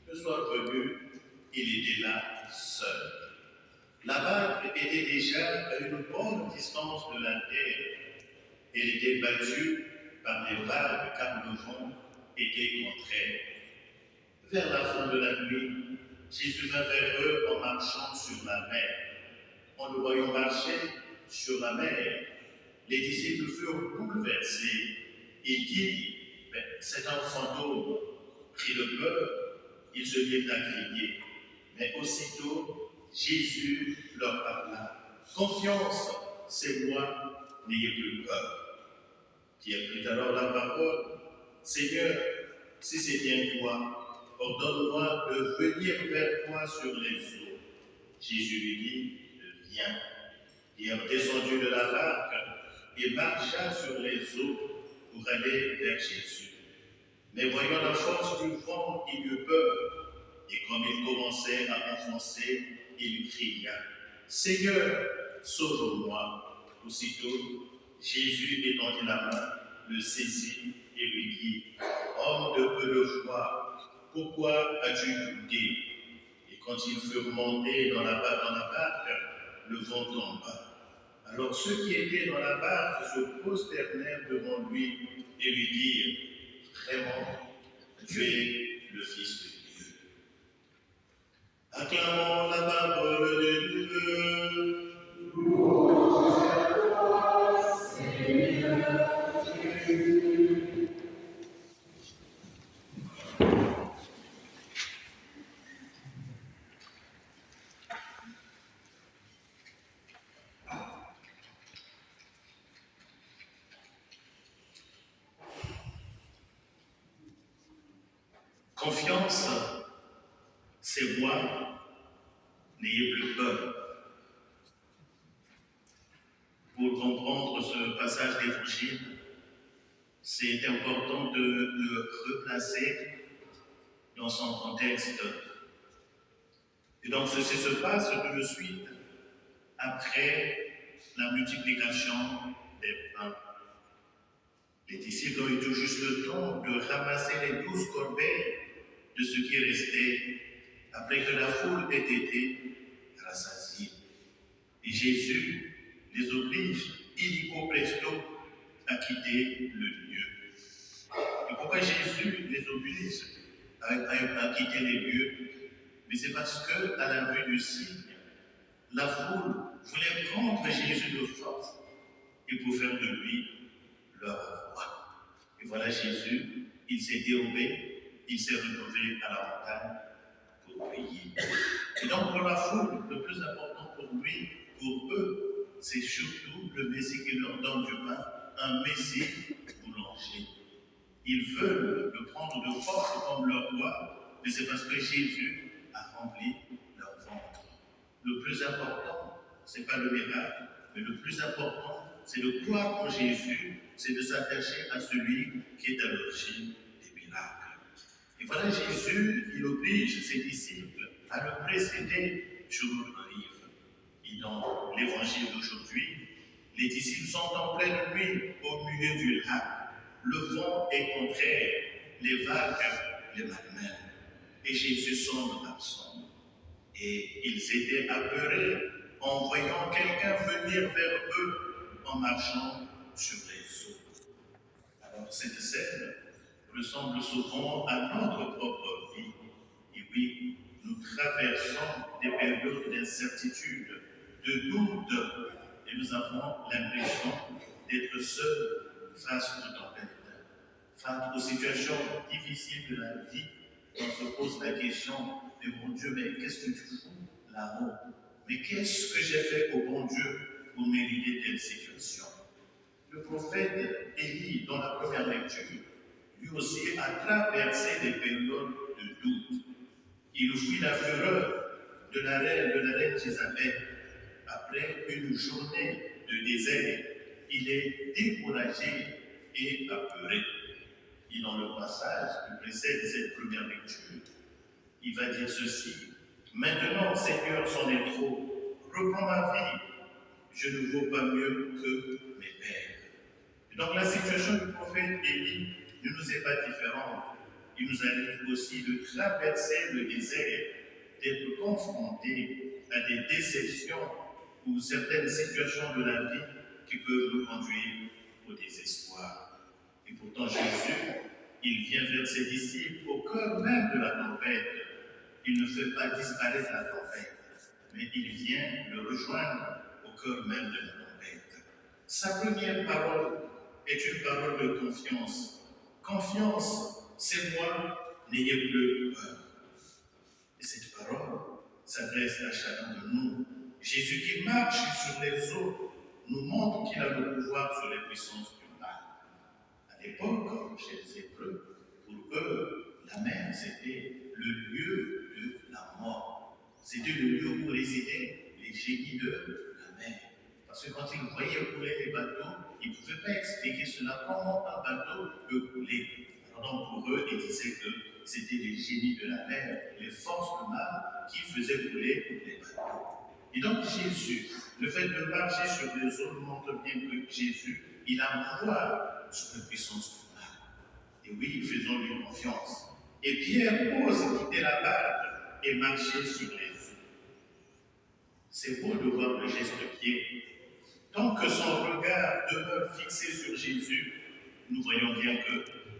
ne soit venu, il était là seul. La barque était déjà à une bonne distance de la terre. Elle était battue par les vagues car le vent était contraire. Vers la fin de la nuit, Jésus vint vers eux en marchant sur la mer. En le voyant marcher sur la mer, les disciples furent bouleversés. Ils dirent, c'est un fantôme. Pris de peur, ils se mirent à crier. Mais aussitôt, Jésus leur parla. Confiance, c'est moi, n'ayez plus peur. Pierre prit alors la parole. Seigneur, si c'est bien toi, ordonne-moi de venir vers toi sur les eaux. Jésus lui dit, viens. Pierre descendit de la barque et marcha sur les eaux pour aller vers Jésus. Mais voyant la force du vent, il eut peur. Et comme il commençait à enfoncer, il cria, Seigneur, sauve-moi. Aussitôt, Jésus étendit la main, le saisit et lui dit, homme de peu de foi, pourquoi as-tu douté? Et quand ils furent montés dans la barque, le vent tomba. Alors ceux qui étaient dans la barque se prosternèrent devant lui et lui dirent, vraiment, tu es le Fils de Dieu. Acclamons la parole de Dieu. Confiance, c'est moi, n'ayez plus peur. Pour comprendre ce passage d'évangile, c'est important de le replacer dans son contexte. Et donc ceci se passe tout de suite après la multiplication des pains. Les disciples ont eu tout juste le temps de ramasser les 12 corbeilles de ce qui restait après que la foule ait été rassasiée. Et Jésus les oblige illico presto à quitter le lieu. Et pourquoi Jésus les oblige à quitter les lieux? Mais c'est parce que, à la vue du signe, la foule voulait prendre Jésus de force et pour faire de lui leur roi. Et voilà Jésus, il s'est dérobé, il s'est retrouvé à la montagne pour prier. Et donc pour la foule, le plus important pour lui, pour eux, c'est surtout le Messie qui leur donne du pain, un Messie boulanger. Ils veulent le prendre de force comme leur roi, mais c'est parce que Jésus a rempli leur ventre. Le plus important, ce n'est pas le miracle, mais le plus important, c'est de croire en Jésus, c'est de s'attacher à celui qui est à l'origine des miracles. Et voilà, Jésus, il oblige ses disciples à le précéder sur notre rive. Et dans l'évangile d'aujourd'hui, les disciples sont en pleine nuit au milieu du lac. Le vent est contraire, les vagues les malmènent. Et Jésus semble absent. Et ils étaient apeurés en voyant quelqu'un venir vers eux en marchant sur les eaux. Alors cette scène ressemble souvent à notre propre vie. Et oui, nous traversons des périodes d'incertitude, de doute, et nous avons l'impression d'être seuls face aux tempêtes. Face aux situations difficiles de la vie, on se pose la question, mais mon Dieu, mais qu'est-ce que tu fous là-haut? Mais qu'est-ce que j'ai fait au bon Dieu pour mériter telle situation? Le prophète Élie, dans la première lecture, lui aussi a traversé des périodes de doute. Il fuit la fureur de la reine Jézabel. Après une journée de désert, il est découragé et apeuré. Et dans le passage qui précède cette première lecture, il va dire ceci. Maintenant, Seigneur, c'en est trop. Reprends ma vie. Je ne vaux pas mieux que mes pères. Et donc la situation du prophète Élie ne nous est pas différente. il nous arrive aussi de traverser le désert, d'être confrontés à des déceptions ou certaines situations de la vie qui peuvent nous conduire au désespoir. Et pourtant Jésus, il vient vers ses disciples au cœur même de la tempête. Il ne fait pas disparaître la tempête, mais il vient le rejoindre au cœur même de la tempête. Sa première parole est une parole de confiance. Confiance, c'est moi, n'ayez plus peur. Et cette parole s'adresse à chacun de nous. Jésus qui marche sur les eaux nous montre qu'il a le pouvoir sur les puissances du mal. À l'époque, chez les Hébreux, pour eux, la mer, c'était le lieu de la mort. C'était le lieu où résidaient les génies de la mer. Parce que quand ils voyaient couler les bateaux, ils ne pouvaient pas expliquer cela. Comment un bateau peut couler? Alors donc pour eux, ils disaient que c'était les génies de la mer, les forces du mal qui faisaient couler les bateaux. Et donc Jésus, le fait de marcher sur les eaux montre bien que Jésus, il a pouvoir sur la puissance du mal. Et oui, faisons-lui confiance. Et Pierre ose quitter la barque et marcher sur les eaux. C'est beau de voir le geste de Pierre. Tant que son regard demeure fixé sur Jésus, nous voyons bien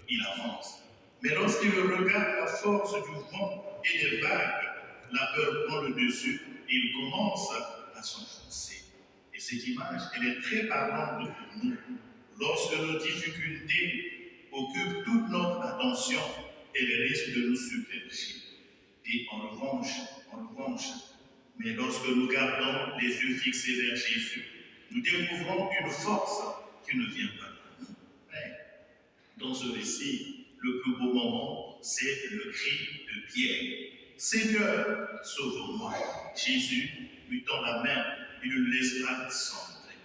qu'il avance. Mais lorsqu'il regarde la force du vent et des vagues, la peur prend le dessus et il commence à s'enfoncer. Et cette image, elle est très parlante pour nous. Lorsque nos difficultés occupent toute notre attention, elles risquent de nous submerger. Et en revanche, mais lorsque nous gardons les yeux fixés vers Jésus, nous découvrons une force qui ne vient pas de nous. Mais dans ce récit, le plus beau moment, c'est le cri de Pierre. Seigneur, sauve-moi. Jésus lui tend la main, il ne le laisse pas sombrer.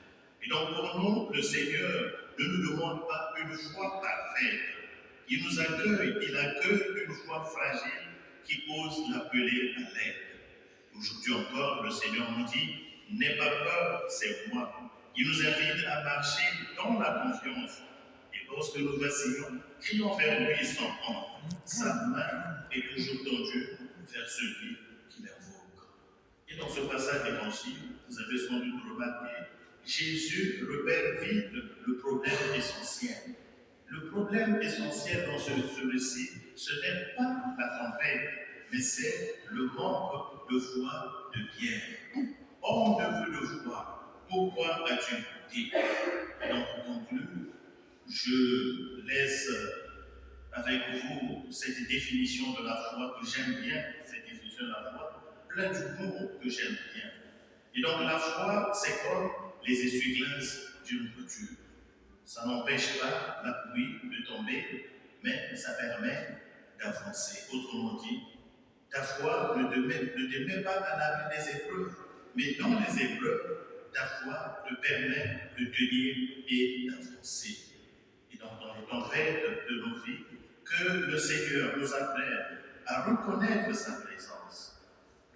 Et donc pour nous, le Seigneur ne nous demande pas une foi parfaite. Il nous accueille, il accueille une foi fragile qui ose l'appeler à l'aide. Aujourd'hui encore, le Seigneur nous dit, n'aie pas peur, c'est moi. Il nous invite à marcher dans la confiance. Et lorsque nous vacillons, crions vers lui sans honte. Sa main est toujours tendue vers celui qui l'invoque. Et dans ce passage d'évangile, vous avez sans doute remarqué, Jésus repère vite le problème essentiel. Le problème essentiel dans ce récit, ce n'est pas la tempête, mais c'est le manque de foi de Pierre. Homme de peu de foi, pourquoi as-tu douté? Et donc, pour conclure, je laisse avec vous cette définition de la foi que j'aime bien, cette définition de la foi, plein de mots que j'aime bien. Et donc, la foi, c'est comme les essuie-glaces d'une voiture. Ça n'empêche pas la pluie de tomber, mais ça permet d'avancer. Autrement dit, ta foi ne te met pas à l'abri des épreuves, mais dans les épreuves, ta foi te permet de tenir et d'avancer. Et donc, dans les tempêtes de nos vies, que le Seigneur nous apprenne à reconnaître sa présence,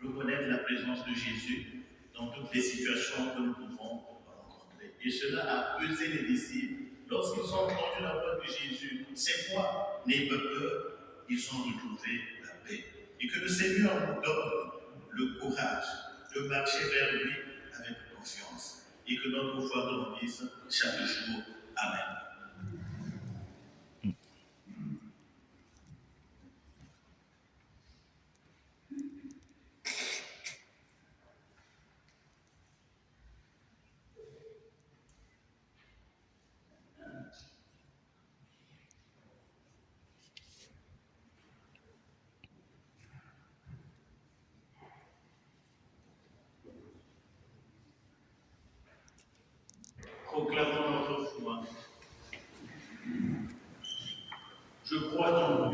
reconnaître la présence de Jésus dans toutes les situations que nous pouvons rencontrer. Et cela a pesé les disciples. Lorsqu'ils ont entendu la voix de Jésus, c'est moi, n'ayez pas peur, ils ont retrouvé la paix. Et que le Seigneur nous donne le courage de marcher vers lui avec confiance. Et que notre foi grandisse chaque jour. Amen. Proclamons notre foi. Je crois en